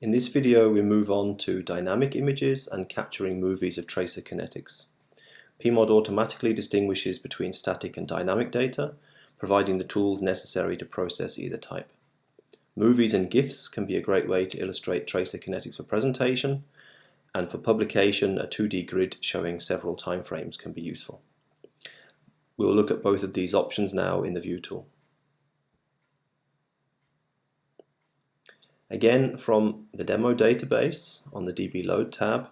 In this video we move on to dynamic images and capturing movies of tracer kinetics. Pmod automatically distinguishes between static and dynamic data, providing the tools necessary to process either type. Movies and GIFs can be a great way to illustrate tracer kinetics for presentation, and for publication a 2D grid showing several timeframes can be useful. We'll look at both of these options now in the View tool. Again, from the demo database on the DB Load tab,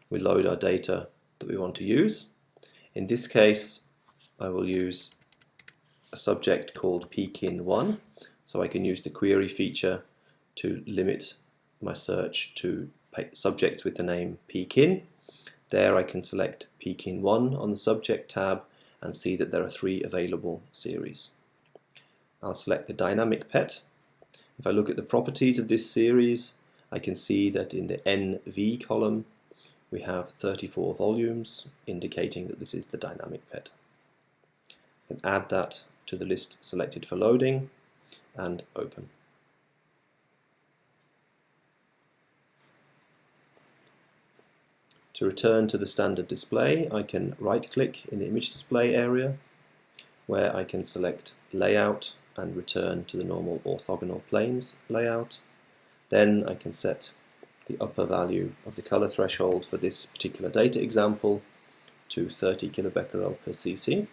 we load our data that we want to use. In this case, I will use a subject called pkin1, so I can use the query feature to limit my search to subjects with the name pkin. There I can select pkin1 on the subject tab and see that there are 3 available series. I'll select the dynamic pet. If I look at the properties of this series, I can see that in the NV column we have 34 volumes, indicating that this is the dynamic pet. I can add that to the list selected for loading and open. To return to the standard display, I can right-click in the image display area, where I can select Layout and return to the normal orthogonal planes layout. Then I can set the upper value of the color threshold for this particular data example to 30 kilobecquerel per cc.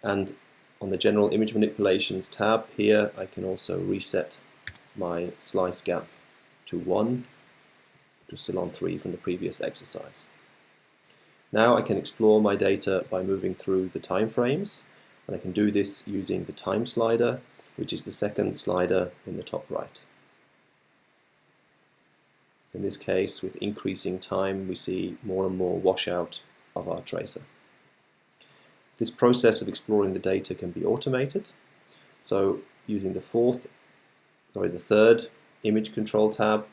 And on the General Image Manipulations tab here, I can also reset my slice gap to 1 to Ceylon 3 from the previous exercise. Now I can explore my data by moving through the time frames, and I can do this using the time slider, which is the second slider in the top right. In this case, with increasing time, we see more and more washout of our tracer. This process of exploring the data can be automated. So using the third image control tab,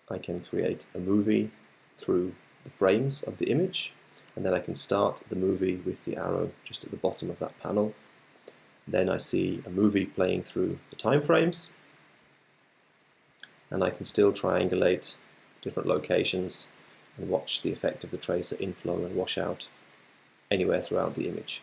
I can create a movie through the frames of the image, and then I can start the movie with the arrow just at the bottom of that panel. Then I see a movie playing through the time frames, and I can still triangulate different locations and watch the effect of the tracer inflow and washout anywhere throughout the image.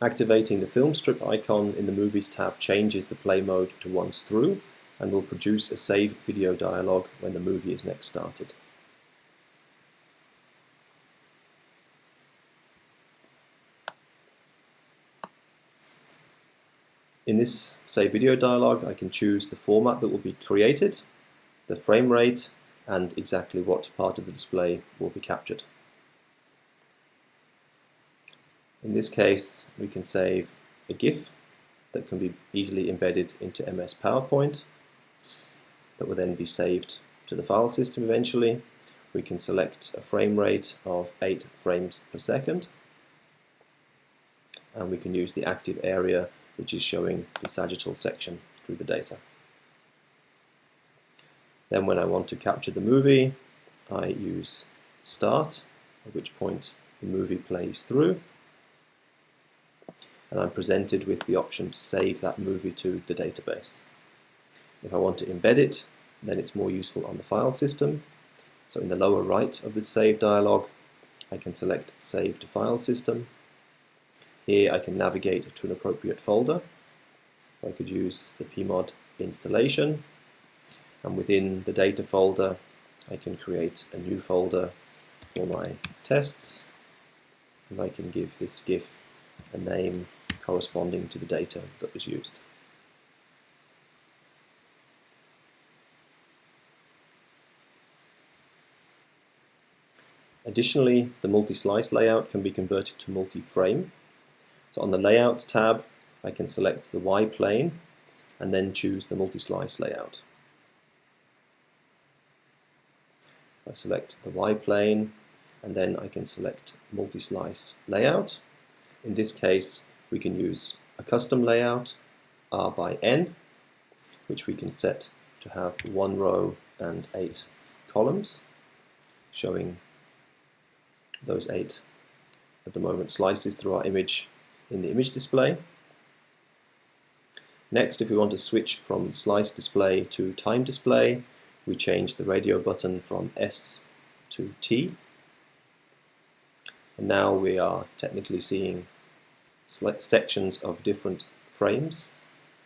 Activating the film strip icon in the Movies tab changes the play mode to once through and will produce a save video dialog when the movie is next started. In this save video dialog, I can choose the format that will be created, the frame rate, and exactly what part of the display will be captured. In this case, we can save a GIF that can be easily embedded into MS PowerPoint that will then be saved to the file system eventually. We can select a frame rate of 8 frames per second, and we can use the active area, which is showing the sagittal section through the data. Then when I want to capture the movie, I use Start, at which point the movie plays through, and I'm presented with the option to save that movie to the database. If I want to embed it, then it's more useful on the file system. So in the lower right of the Save dialog, I can select Save to File System. Here I can navigate to an appropriate folder. So I could use the Pmod installation, and within the data folder I can create a new folder for my tests, and I can give this GIF a name corresponding to the data that was used. Additionally, the multi-slice layout can be converted to multi-frame. So on the Layouts tab, I can select the Y plane and then choose the multi-slice layout. I select the Y plane and then I can select multi-slice layout. In this case, we can use a custom layout, R by N, which we can set to have 1 row and 8 columns, showing those 8 at the moment slices through our image in the image display. Next, if we want to switch from slice display to time display, we change the radio button from S to T. And now we are technically seeing sections of different frames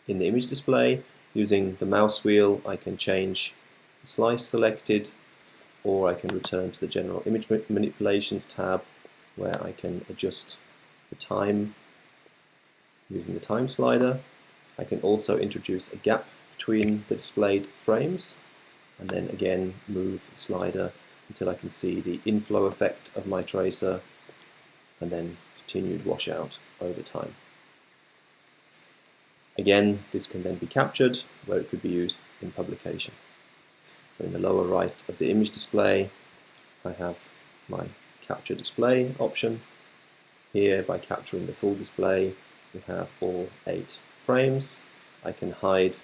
in the image display. Using the mouse wheel, I can change the slice selected, or I can return to the general image manipulations tab, where I can adjust the time using the time slider. I can also introduce a gap between the displayed frames, and then again move the slider until I can see the inflow effect of my tracer, and then continued washout over time. Again, this can then be captured where it could be used in publication. So in the lower right of the image display, I have my capture display option. Here, by capturing the full display, we have all 8 frames. I can hide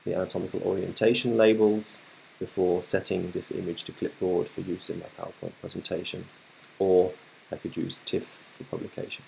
the anatomical orientation labels before setting this image to clipboard for use in my PowerPoint presentation, or I could use TIFF for publication.